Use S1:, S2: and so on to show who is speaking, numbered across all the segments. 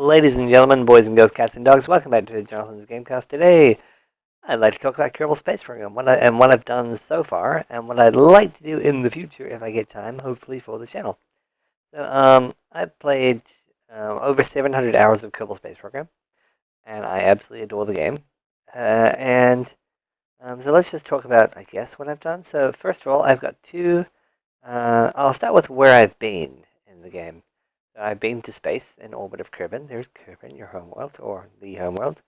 S1: Ladies and gentlemen, boys and girls, cats and dogs, welcome back to Jonathan's Gamecast. Today, I'd like to talk about Kerbal Space Program, what I've done so far, and what I'd like to do in the future if I get time, hopefully for the channel. I've played over 700 hours of Kerbal Space Program, and I absolutely adore the game. So let's just talk about, I guess, what I've done. So first of all, I've got two. I'll start with where I've been in the game. I've been to space in orbit of Kerbin. There's Kerbin, your homeworld, or the homeworld.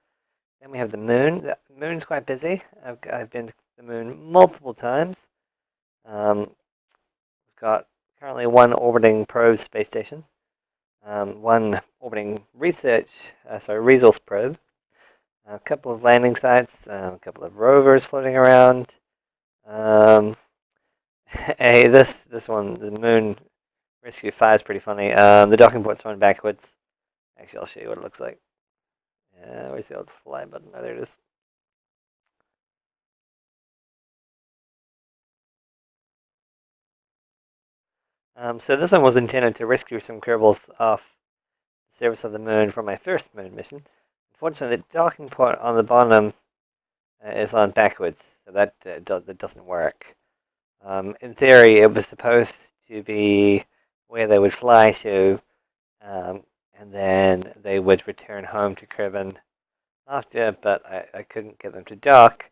S1: Then we have the moon. The moon's quite busy. I've been to the moon multiple times. We've got currently one orbiting probe space station, one orbiting resource probe, a couple of landing sites, a couple of rovers floating around. Hey, this one, the moon Rescue 5 is pretty funny. The docking port's run backwards. Actually, I'll show you what it looks like. Where's the old fly button? Oh, there it is. So this one was intended to rescue some Kerbals off the surface of the moon from my first moon mission. Unfortunately, the docking port on the bottom is on backwards, so that doesn't work. In theory, it was supposed to be where they would fly to, and then they would return home to Kerbin after, but I couldn't get them to dock,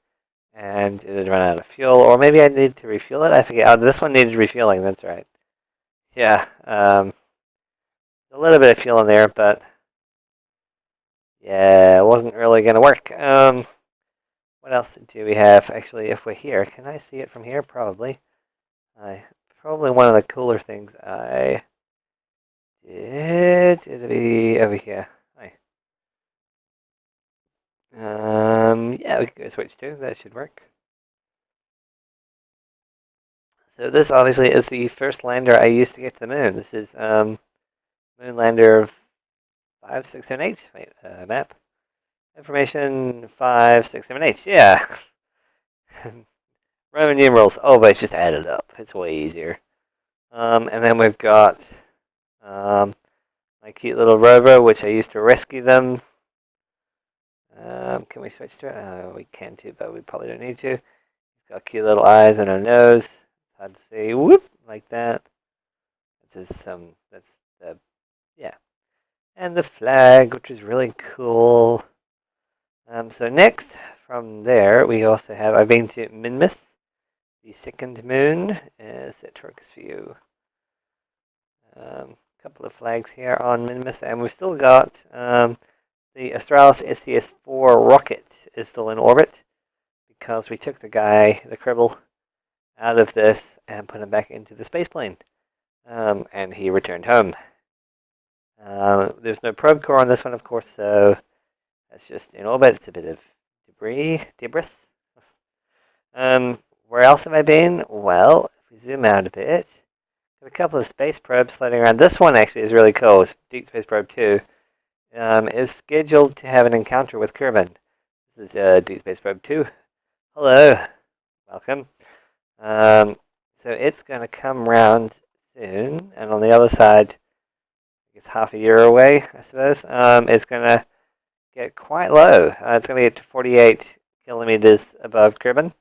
S1: and it had run out of fuel, or maybe I needed to refuel it. I forget. Oh, this one needed refueling. That's right. Yeah, a little bit of fuel in there, but yeah, it wasn't really going to work. What else do we have? Actually, if we're here, can I see it from here? Probably. Probably one of the cooler things I did. It'll be over here. Hi. Yeah, we can go switch to. That should work. So this obviously is the first lander I used to get to the moon. This is moon lander 5, 6, 7, 8. Wait, map. Information 5, 6, 7, 8. Yeah. Roman numerals. Oh, but it's just added up. It's way easier. And then we've got my cute little rover, which I used to rescue them. Can we switch to it? We can too, but we probably don't need to. It's got cute little eyes and a nose. It's hard to see. Whoop, like that. That's the, yeah. And the flag, which is really cool. So next, from there, we also have, I've been to Minmus, the second moon. Set focus view. A couple of flags here on Minmus, and we've still got the Australis STS-4 rocket is still in orbit because we took the Kerbal, out of this and put him back into the space plane, and he returned home. There's no probe core on this one, of course, so that's just in orbit. It's a bit of debris. Where else have I been? Well, if we zoom out a bit, there's a couple of space probes floating around. This one actually is really cool. It's Deep Space Probe 2. Is scheduled to have an encounter with Kerbin. This is Deep Space Probe 2. Hello. Welcome. So it's going to come round soon, and on the other side, I guess half a year away, I suppose, it's going to get quite low. It's going to get to 48 kilometers above Kerbin.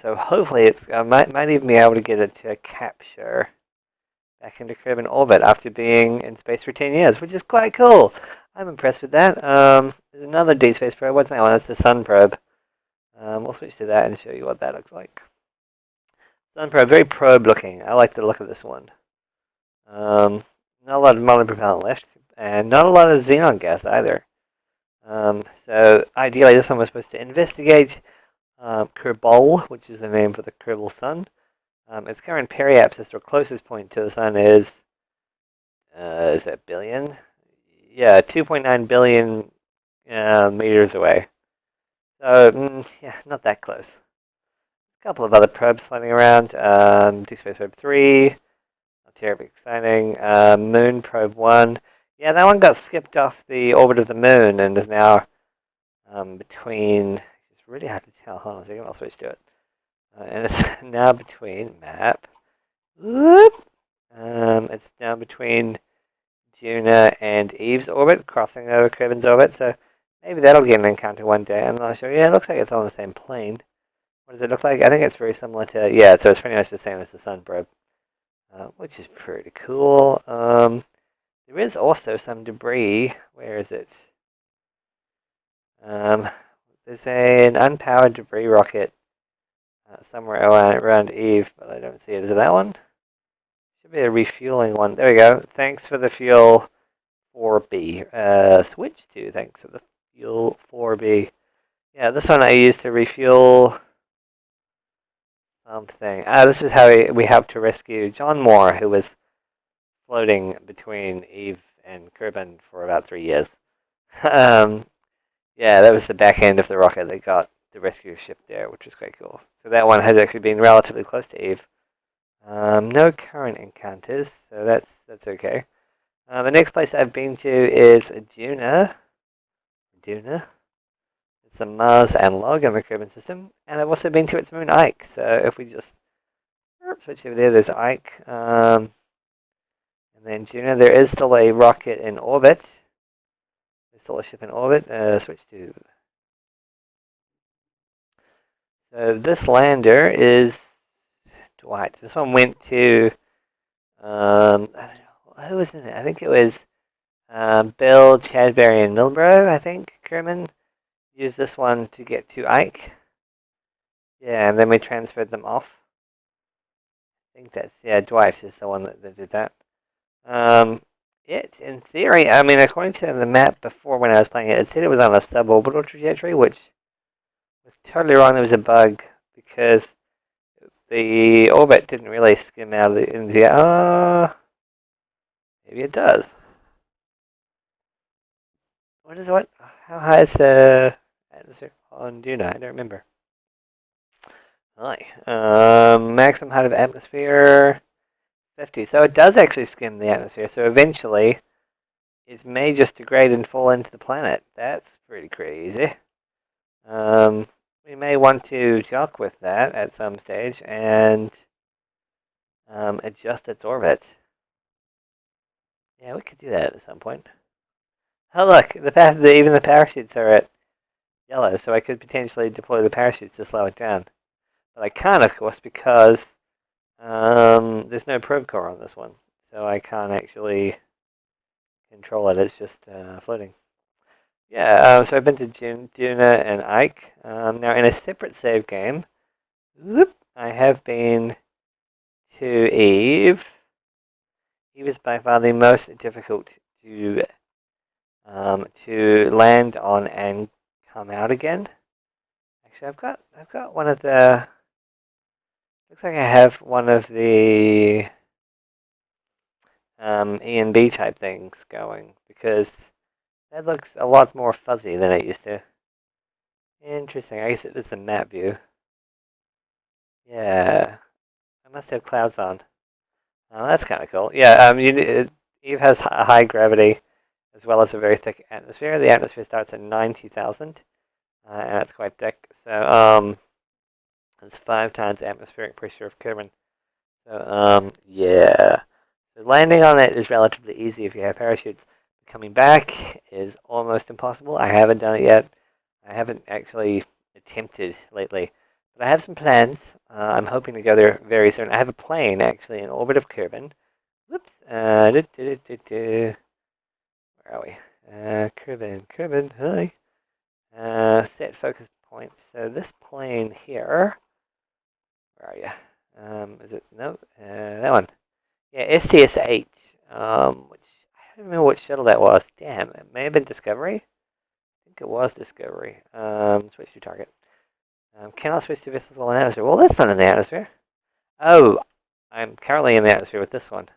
S1: So hopefully I might even be able to get it to capture back into Kerbin orbit after being in space for 10 years, which is quite cool. I'm impressed with that. There's another Deep Space probe. What's that one? That's the Sun probe. We'll switch to that and show you what that looks like. Sun probe, very probe looking. I like the look of this one. Not a lot of monopropellant left, and not a lot of xenon gas either. So ideally, this one was supposed to investigate Kerbal, which is the name for the Kerbal sun. Its current periapsis, or closest point to the sun, is that billion? Yeah, 2.9 billion meters away. So, yeah, not that close. A couple of other probes floating around. Deep Space Probe 3, not terribly exciting. Moon Probe 1. Yeah, that one got skipped off the orbit of the moon and is now between. It's really hard to tell. Hold on a second, I'll switch to it. And it's now between map. Whoop! It's now between Juna and Eve's orbit, crossing over Kerbin's orbit, so maybe that'll get an encounter one day. I'm not sure. Yeah, it looks like it's on the same plane. What does it look like? I think it's very similar to, yeah, so it's pretty much the same as the Sun probe, which is pretty cool. There is also some debris. Where is it? There's an unpowered debris rocket somewhere around Eve, but I don't see it. Is it that one? Should be a refueling one. There we go. Thanks for the fuel 4B. Switch to thanks for the fuel 4B. Yeah, this one I used to refuel something. This is how we helped to rescue John Moore, who was floating between Eve and Kerbin for about 3 years. Yeah, that was the back end of the rocket that got the rescue ship there, which was quite cool. So that one has actually been relatively close to Eve. No current encounters, so that's okay. The next place I've been to is Duna. It's a Mars analog in the Kerbin system, and I've also been to its moon Ike. So if we just switch over there, there's Ike. And then Duna, there is still a rocket in orbit. There's still a ship in orbit. Switch to. So this lander is Dwight. This one went to. Who was in it? I think it was Bill, Chadberry, and Milbro. I think Kerman used this one to get to Ike. Yeah, and then we transferred them off. I think that's, yeah, Dwight is the one that did that. In theory, I mean, according to the map before when I was playing it, it said it was on a suborbital trajectory, which was totally wrong. There was a bug because the orbit didn't really skim out of the, into the, maybe it does. What? How high is the atmosphere on Duna? I don't remember. Hi. Maximum height of atmosphere 50. So it does actually skim the atmosphere. So eventually, it may just degrade and fall into the planet. That's pretty crazy. We may want to jock with that at some stage and adjust its orbit. Yeah, we could do that at some point. Oh look, even the parachutes are at yellow, so I could potentially deploy the parachutes to slow it down. But I can't, of course, because there's no probe core on this one, so I can't actually control it. It's just floating. Yeah, so I've been to Duna and Ike. Now, in a separate save game, I have been to Eve. Eve is by far the most difficult to land on and come out again. Actually, I've got one of the. Looks like I have one of the E and B type things going because that looks a lot more fuzzy than it used to. Interesting. I guess it is a map view. Yeah, I must have clouds on. Oh, that's kind of cool. Yeah, Eve has a high gravity as well as a very thick atmosphere. The atmosphere starts at 90,000, and it's quite thick. So it's 5 times atmospheric pressure of Kerbin. So yeah. So landing on it is relatively easy if you have parachutes. Coming back is almost impossible. I haven't done it yet. I haven't actually attempted lately. But I have some plans. I'm hoping to go there very soon. I have a plane actually in orbit of Kerbin. Whoops. Where are we? Kerbin, hi. Set focus point. So this plane here. Where are you? Is it? No, that one. Yeah, STS-8, which I don't remember what shuttle that was. Damn, it may have been Discovery. I think it was Discovery. Switch to target. Cannot switch to vessels while in atmosphere. Well, that's not in the atmosphere. Oh, I'm currently in the atmosphere with this one.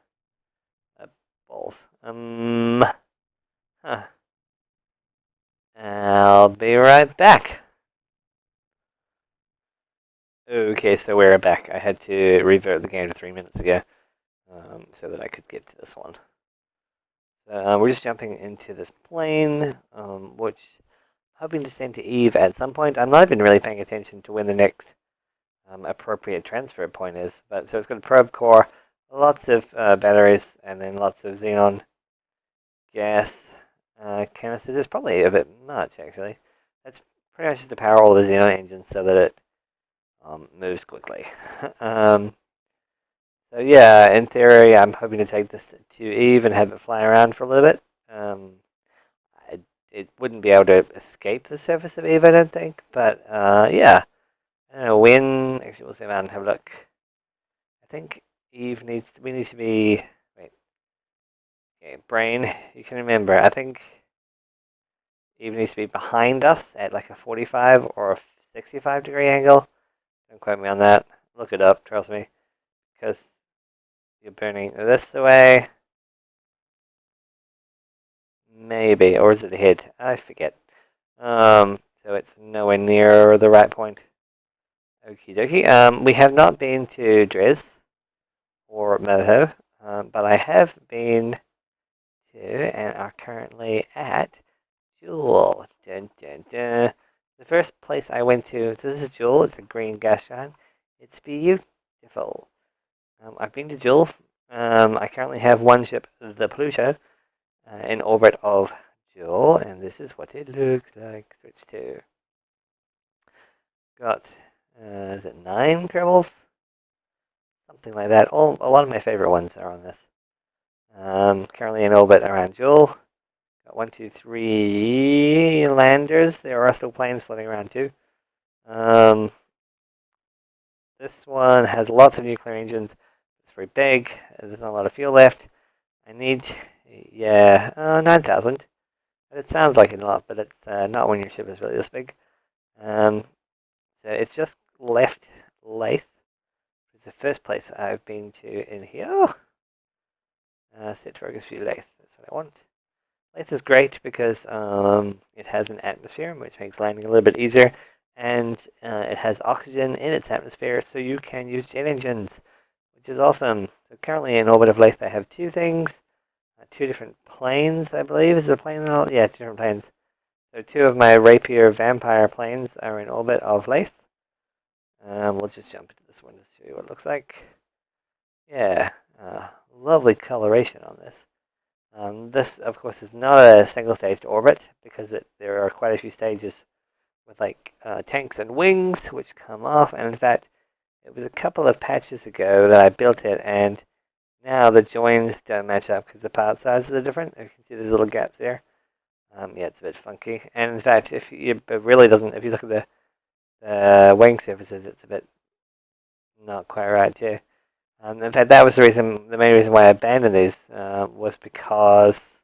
S1: Balls. Huh. I'll be right back. Okay, so we're back. I had to revert the game to 3 minutes ago, so that I could get to this one. So we're just jumping into this plane, which I'm hoping to send to Eve at some point. I'm not even really paying attention to when the next appropriate transfer point is. But so it's got a probe core, lots of batteries, and then lots of xenon gas canisters is probably a bit much, actually. That's pretty much just to power all the Xenon engines so that it moves quickly. um, so yeah, in theory, I'm hoping to take this to Eve and have it fly around for a little bit. It wouldn't be able to escape the surface of Eve, I don't think. But yeah, I don't know when. Actually, we'll zoom out and have a look. I think Eve needs. We need to be. Wait. Okay, brain. You can remember. I think Eve needs to be behind us at like a 45 or a 65-degree angle. Don't quote me on that. Look it up. Trust me, because you're burning this away. Maybe, or is it ahead? I forget. So it's nowhere near the right point. Okie dokie. We have not been to Dres or Moho, but I have been to and are currently at Jewel. Dun, dun, dun. The first place I went to, so this is Jewel, it's a green gas giant. It's beautiful. I've been to Jewel. I currently have one ship, the Pluto, in orbit of Jewel, and this is what it looks like. Switch to. Got, is it 9 Kerbals? Something like that. A lot of my favorite ones are on this. Currently in orbit around Jewel. Got 1, 2, 3 landers. There are still planes floating around too. This one has lots of nuclear engines. It's very big. There's not a lot of fuel left. I need, yeah, 9,000. It sounds like a lot, but it's not when your ship is really this big. So it's just left Lathe. It's the first place I've been to in here. Set focus view Lathe. That's what I want. Lathe is great because it has an atmosphere, which makes landing a little bit easier, and it has oxygen in its atmosphere, so you can use jet engines, which is awesome. So currently in orbit of Lathe, I have two things, two different planes, I believe. Is the plane and all? Yeah, two different planes. So two of my Rapier Vampire planes are in orbit of Lathe. We'll just jump into this one to see what it looks like. Yeah, lovely coloration on this. This, of course, is not a single-staged orbit because there are quite a few stages with like tanks and wings which come off. And in fact, it was a couple of patches ago that I built it, and now the joins don't match up because the part sizes are different. You can see there's little gaps there. Yeah, it's a bit funky. And in fact, if you it really doesn't, if you look at the wing surfaces, it's a bit not quite right too. In fact, that was the main reason why I abandoned these was because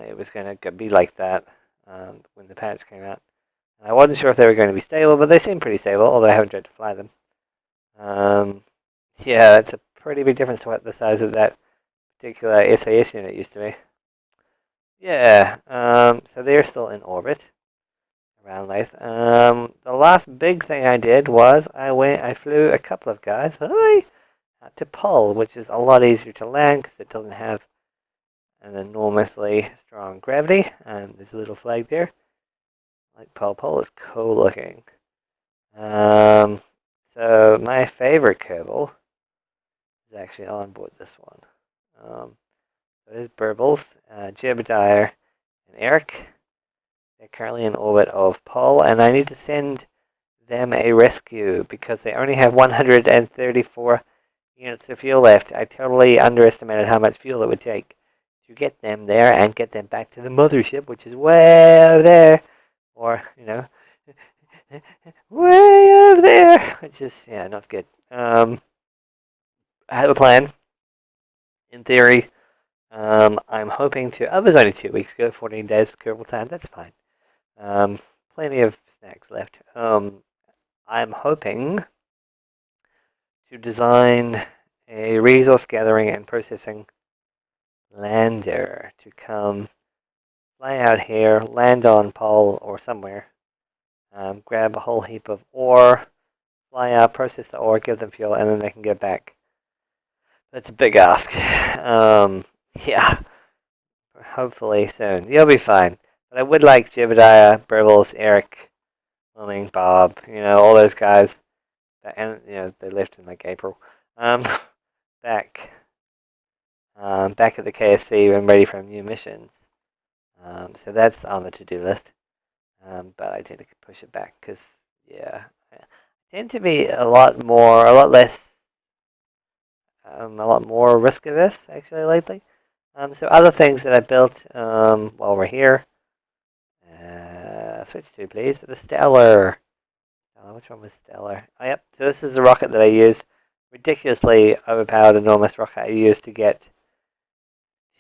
S1: it was going to be like that when the patch came out. I wasn't sure if they were going to be stable, but they seem pretty stable, although I haven't tried to fly them. Yeah, that's a pretty big difference to what the size of that particular SAS unit used to be. Yeah, so they're still in orbit around Lathe. The last big thing I did was I flew a couple of guys to Pol, which is a lot easier to land because it doesn't have an enormously strong gravity. There's a little flag there. Like Pol is cool looking. So my favorite Kerbal is actually on board this one. So there's Burbles, Jebediah, and Eric. They're currently in orbit of Pol, and I need to send them a rescue because they only have 134 units of fuel left. I totally underestimated how much fuel it would take to get them there and get them back to the mothership, which is way over there, or way over there, which is not good. I have a plan. In theory, I'm hoping to. I was only 2 weeks ago, 14 days Kerbal time. That's fine. Plenty of snacks left. I'm hoping to design a resource gathering and processing lander to come fly out here, land on Pol or somewhere, grab a whole heap of ore, fly out, process the ore, give them fuel, and then they can get back. That's a big ask. Yeah, hopefully soon. You'll be fine. But I would like Jebediah, Burbles, Eric, Bob, all those guys. And they left in like April. Back back at the KSC and ready for new missions. So that's on the to-do list. But I tend to push it back because, yeah, I tend to be a lot more risk averse actually lately. So other things that I built while we're here. Switch to please the Stellar. Which one was Stellar? Oh, yep. So this is the rocket that I used. Ridiculously overpowered, enormous rocket I used to get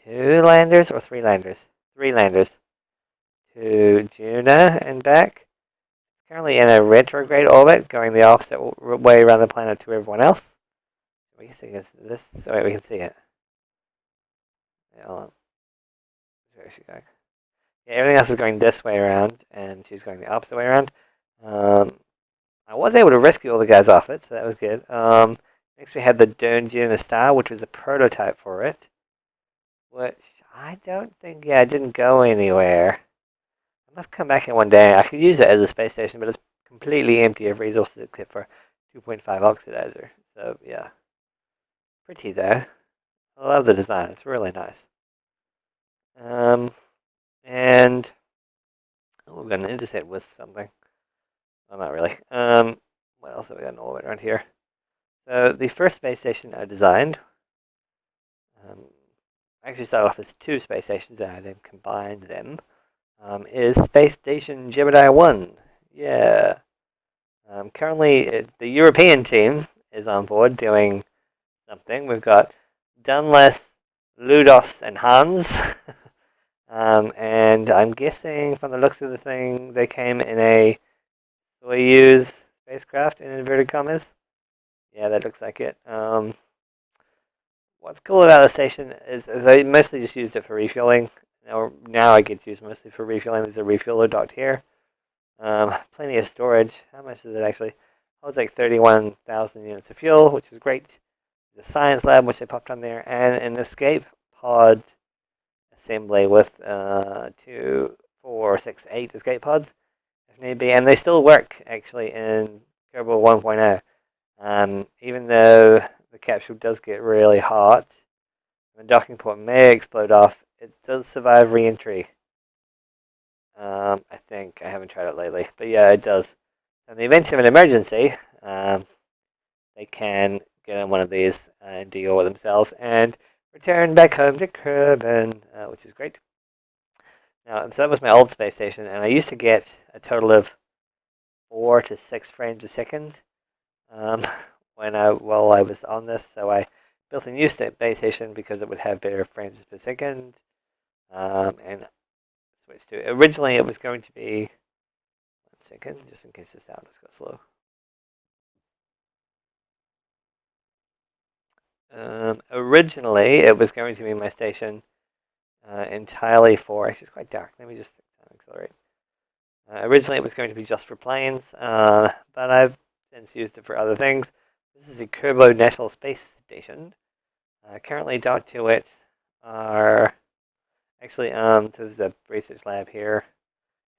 S1: 2 landers or 3 landers. 3 landers to Juno and back. Currently in a retrograde orbit, going the opposite way around the planet to everyone else. We can see this. Oh, wait, we can see it. Yeah, hold on. Where is she going? Yeah, everything else is going this way around, and she's going the opposite way around. I was able to rescue all the guys off it, so that was good. Next we had the Dune Juno Star, which was a prototype for it, which I don't think, yeah, it didn't go anywhere. I must come back in one day. I could use it as a space station, but it's completely empty of resources except for 2.5 oxidizer. So, yeah. Pretty, though. I love the design. It's really nice. And we're going to intersect with something. Well, not really. What else have we got in orbit around here? So the first space station I designed, I actually started off as 2 space stations and I then combined them, is Space Station Gemini 1. Yeah. Currently, the European team is on board doing something. We've got Dunless, Ludos, and Hans. And I'm guessing from the looks of the thing, they came in a Soyuz spacecraft, in inverted commas. Yeah, that looks like it. What's cool about the station is I mostly just used it for refueling. Now I get to use mostly for refueling. There's a refueler docked here. Plenty of storage. How much is it actually? Holds like 31,000 units of fuel, which is great. There's a science lab, which I popped on there, and an escape pod assembly with 2, 4, 6, 8 escape pods, if need be. And they still work, actually, in Kerbal 1.0. Even though the capsule does get really hot, the docking port may explode off, it does survive re-entry. I think. I haven't tried it lately. But yeah, it does. In the event of an emergency, they can get on one of these and deal with themselves and return back home to Kerbal, which is great. Now, so that was my old space station, and I used to get a total of 4 to 6 frames a second while I was on this. So I built a new space station because it would have better frames per second, and switched to. Originally, it was going to be 1 second, just in case the sound just got slow. Originally, it was going to be my station entirely for. Actually, it's quite dark. Let me just accelerate. Originally, it was going to be just for planes, but I've since used it for other things. This is the Kerbal National Space Station. Currently, docked to it are actually there's a research lab here,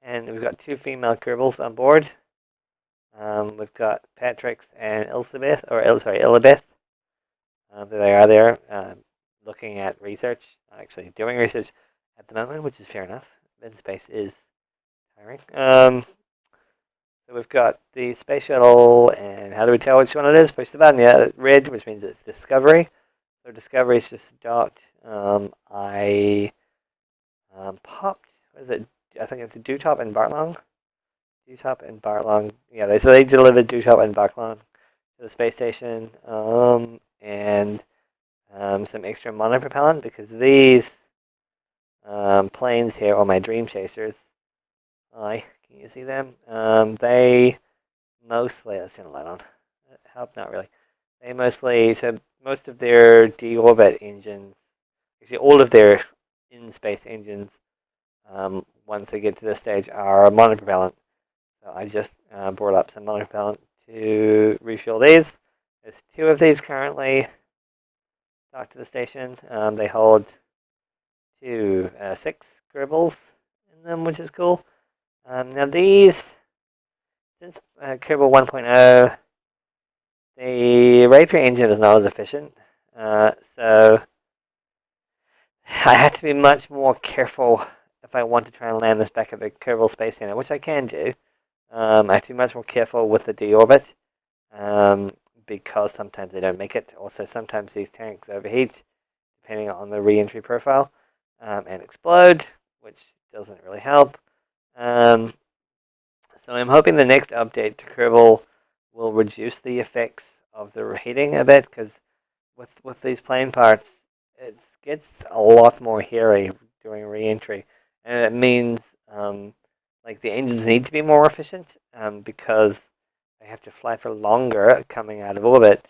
S1: and we've got 2 female Kerbals on board. We've got Patrick's and Elizabeth. There they are there, looking at research, actually doing research at the moment, which is fair enough. In space is tiring. So we've got the space shuttle, and how do we tell which one it is? Push the button. Yeah, red, which means it's Discovery. So Discovery is just docked. I popped. What is it? I think it's Dewtop and Bartlong. Dewtop and Bartlong. Yeah, they delivered Dewtop and Bartlong to the space station, and some extra monopropellant because these planes here are my Dream Chasers. Can you see them? They mostly, let's turn the light on. Help, not really. They mostly, so most of their deorbit engines, actually all of their in-space engines, once they get to this stage, are monopropellant. So I just brought up some monopropellant to refuel these. There's 2 of these currently docked to the station. They hold 6 Kerbals in them, which is cool. Now these, since Kerbal 1.0, the Rapier engine is not as efficient. So I have to be much more careful if I want to try and land this back at the Kerbal Space Center, which I can do. I have to be much more careful with the deorbit um, because sometimes they don't make it. Also, sometimes these tanks overheat depending on the re-entry profile and explode, which doesn't really help. Um, so I'm hoping the next update to Kerbal will reduce the effects of the reheating a bit, because with these plane parts, it gets a lot more hairy during re-entry, and it means like the engines need to be more efficient because they have to fly for longer coming out of orbit,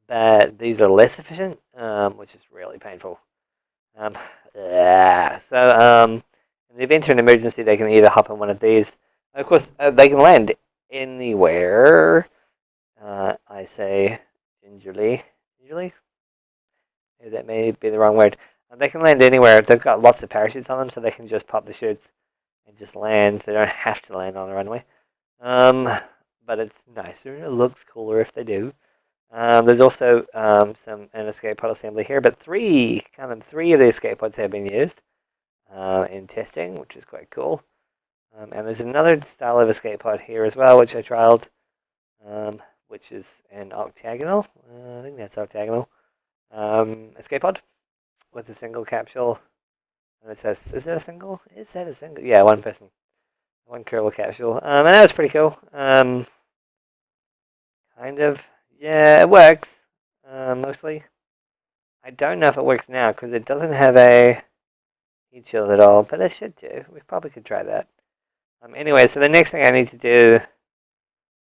S1: but these are less efficient, which is really painful. Um, yeah. So in the event of an emergency, they can either hop on one of these. Of course, they can land anywhere. I say gingerly. Gingerly? Maybe that may be the wrong word. They can land anywhere. They've got lots of parachutes on them, so they can just pop the chutes and just land. They don't have to land on the runway. Um, but it's nicer. It looks cooler if they do. There's also an escape pod assembly here, but three of the escape pods have been used in testing, which is quite cool. And there's another style of escape pod here as well, which I trialed, which is an octagonal. I think that's octagonal escape pod with a single capsule. And it says, is that a single? Is that a single? Yeah, one person, one Kerbal capsule. And that was pretty cool. Kind of. Yeah, it works mostly. I don't know if it works now because it doesn't have a heat shield at all, but it should do. We probably could try that. Anyway, so the next thing I need to do,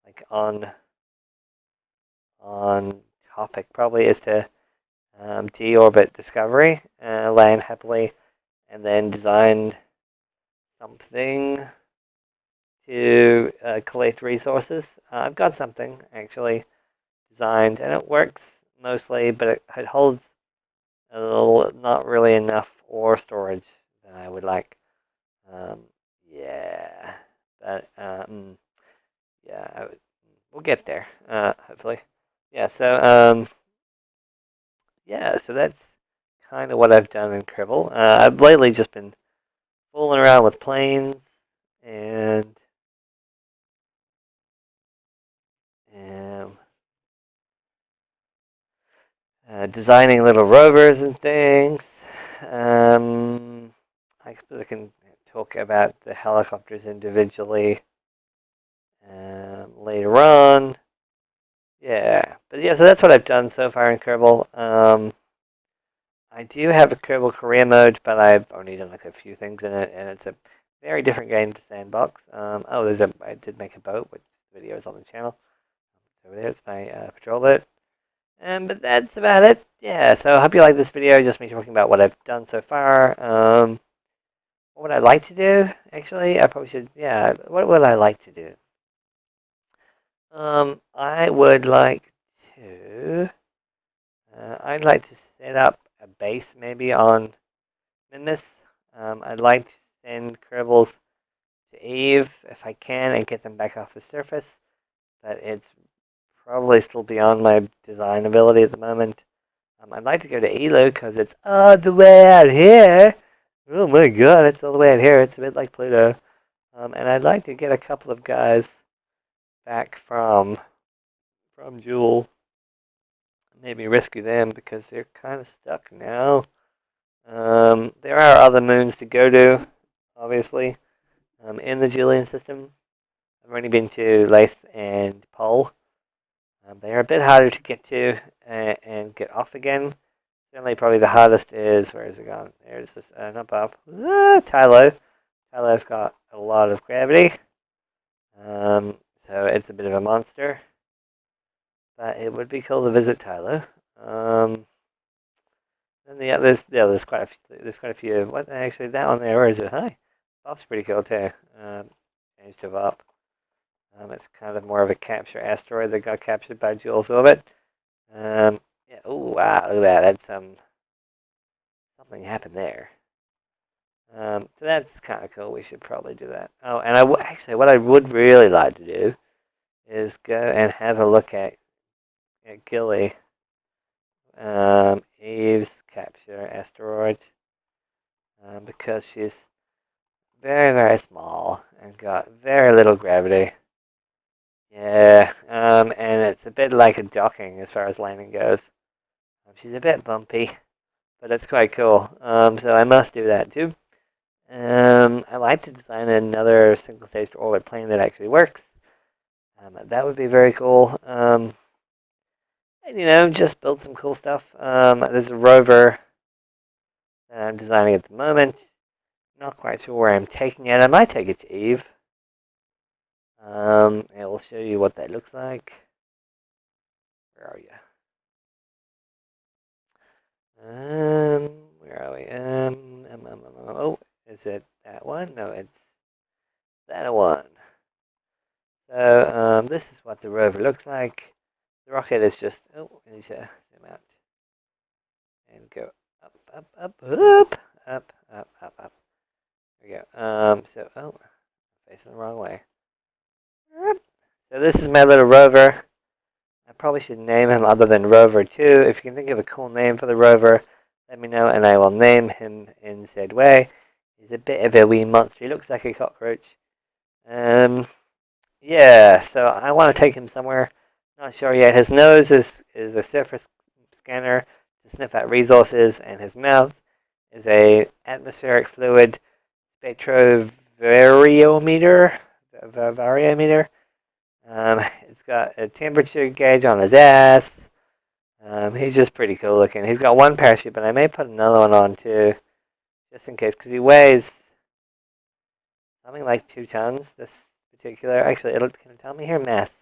S1: like on topic, probably is to deorbit Discovery, land happily, and then design something to collect resources. I've got something actually designed, and it works mostly, but it holds a little, not really enough ore storage that I would like. Um, yeah, but yeah, we'll get there hopefully. Yeah, so yeah, so that's kind of what I've done in Kerbal. I've lately just been fooling around with planes and um, designing little rovers and things. I suppose I can talk about the helicopters individually later on. Yeah, but yeah, so that's what I've done so far in Kerbal. I do have a Kerbal career mode, but I've only done like a few things in it, and it's a very different game to Sandbox. Oh, I did make a boat, which video is on the channel. Over there, it's my patrol boat. But that's about it. Yeah, so I hope you like this video. Just me talking about what I've done so far. What would I like to do? Actually, I probably should. Yeah, what would I like to do? I would like to. I'd like to set up a base maybe on Minmus. I'd like to send Kerbals to Eve if I can and get them back off the surface, but it's probably still beyond my design ability at the moment. I'd like to go to Elo because it's all the way out here. Oh my god, it's all the way out here. It's a bit like Pluto. And I'd like to get a couple of guys back from Jewel. Maybe rescue them because they're kind of stuck now. There are other moons to go to, obviously, in the Julian system. I've only been to Lathe and Pole. They are a bit harder to get to and get off again. Certainly, probably the hardest is, where is it gone? There's this, not Bob. Tylo. Tylo's got a lot of gravity. So it's a bit of a monster. But it would be cool to visit Tylo. And there's quite a few. There's quite a few. What actually that one there? Where is it? Hi, Bob's pretty cool too. Changed to Bob. It's kind of more of a capture asteroid that got captured by Jules orbit. Yeah. Oh wow! Look at that. That's something happened there. So that's kind of cool. We should probably do that. Oh, and actually, what I would really like to do is go and have a look at Gilly. Eve's capture asteroid. because she's very, very small and got very little gravity. Yeah, and it's a bit like a docking as far as landing goes. She's a bit bumpy, but it's quite cool. So I must do that too. I like to design another single-stage orbit plane that actually works. That would be very cool. And just build some cool stuff. There's a rover that I'm designing at the moment. Not quite sure where I'm taking it. I might take it to Eve. I will show you what that looks like. Where are you? Where are we? Oh, is it that one? No, it's that one. So this is what the rover looks like. The rocket is just, I need to zoom out and go up, up, up, up, up, up, up, up. There we go. Facing the wrong way. So this is my little rover. I probably should name him other than Rover too. If you can think of a cool name for the rover, let me know and I will name him in said way. He's a bit of a wee monster. He looks like a cockroach. Yeah, so I want to take him somewhere. Not sure yet. His nose is a surface scanner to sniff out resources, and his mouth is a atmospheric fluid spectrovariometer. Variometer. It's got a temperature gauge on his ass. He's just pretty cool looking. He's got one parachute, but I may put another one on too, just in case, because he weighs something like 2 tons. This particular, actually, can it tell me here? Mass.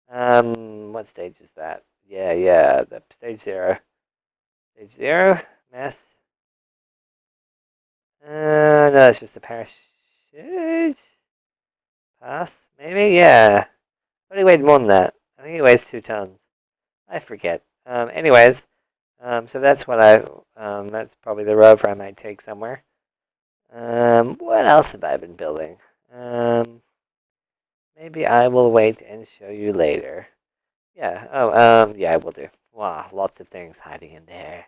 S1: What stage is that? Yeah, the stage 0. Stage 0, mass. No, it's just the parachute. Pass, maybe? Yeah. But he weighed more than that. I think he weighs 2 tons. I forget. Anyways, so that's that's probably the rover I might take somewhere. What else have I been building? Maybe I will wait and show you later. Yeah, yeah, I will do. Wow, lots of things hiding in there.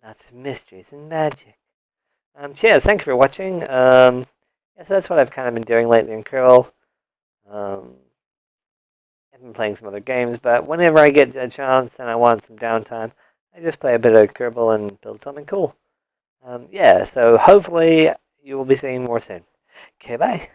S1: Lots of mysteries and magic. Cheers, thank you for watching. Yeah, so that's what I've kind of been doing lately in Kerbal. I've been playing some other games, but whenever I get a chance and I want some downtime, I just play a bit of Kerbal and build something cool. Yeah, so hopefully you will be seeing more soon. Okay, bye.